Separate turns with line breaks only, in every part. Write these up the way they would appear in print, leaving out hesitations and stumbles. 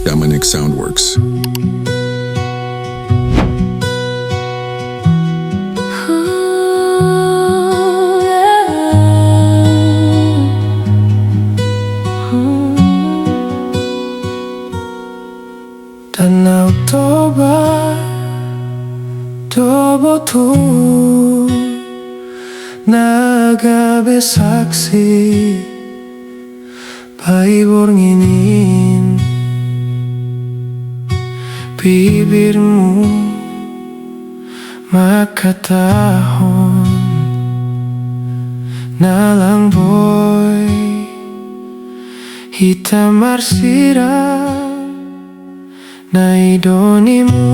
Damanik SOUNDWORKS.
Danau Toba, Toba tu nagabesaksi paibor nginin bibirmu makatahon nalang boy hitam marsira na idonimu.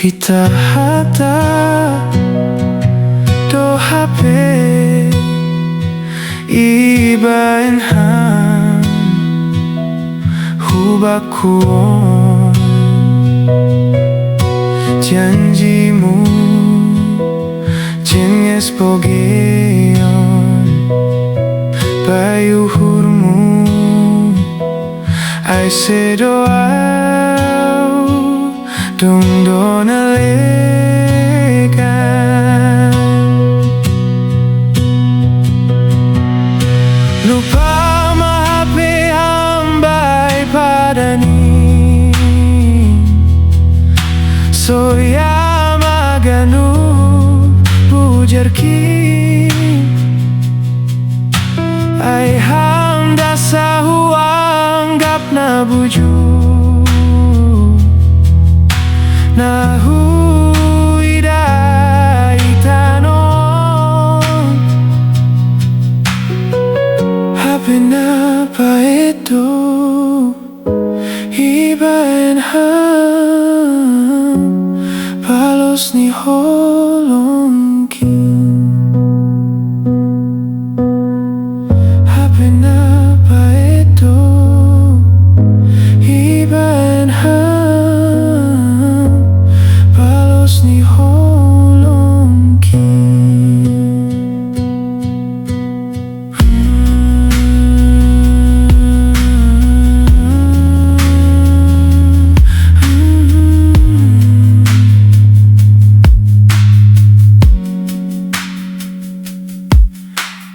Kita hata do hape ibain han hubakuon janjimu jenges pogeon bayuhurmu ay sedoau dong donalekan lupa mahapi hambai padani soya maganu bujarki ay hamda sahu anggap na buju na huida itanon happy na pa ito ibain ham palos ni holongkin happy na pa ito ibain ham ni holongkin.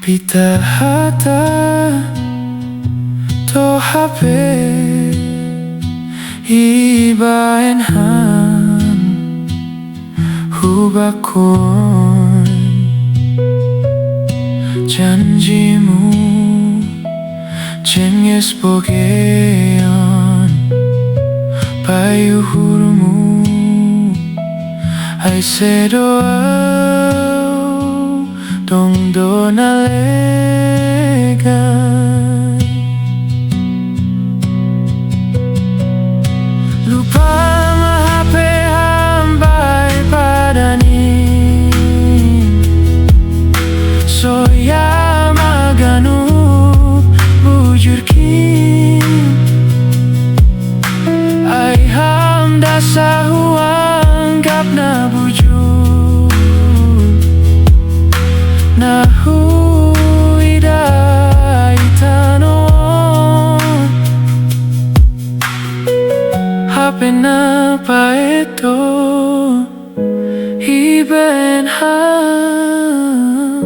Pita hata to hape ibain han hubakon janjimu jenges pogeon payuhurmu ay sedoau dong donalegan lupa mahape hambai padani soya maganu bujurkin ay hamda sahu anggap na bujur na huida itanon hape na pa ito iben ham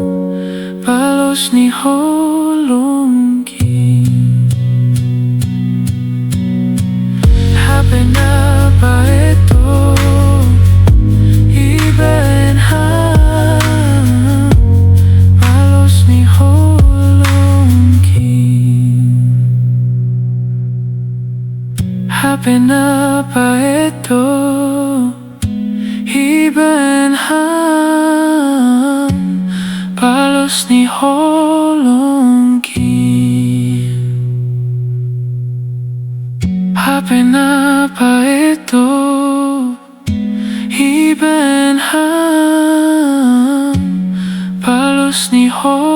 palos ni holongkin hape na pa ito iben ham palos ni holongkin hape na pa ito iben ham palos ni holongkin hape na pa ito iben ham palos ni holongkin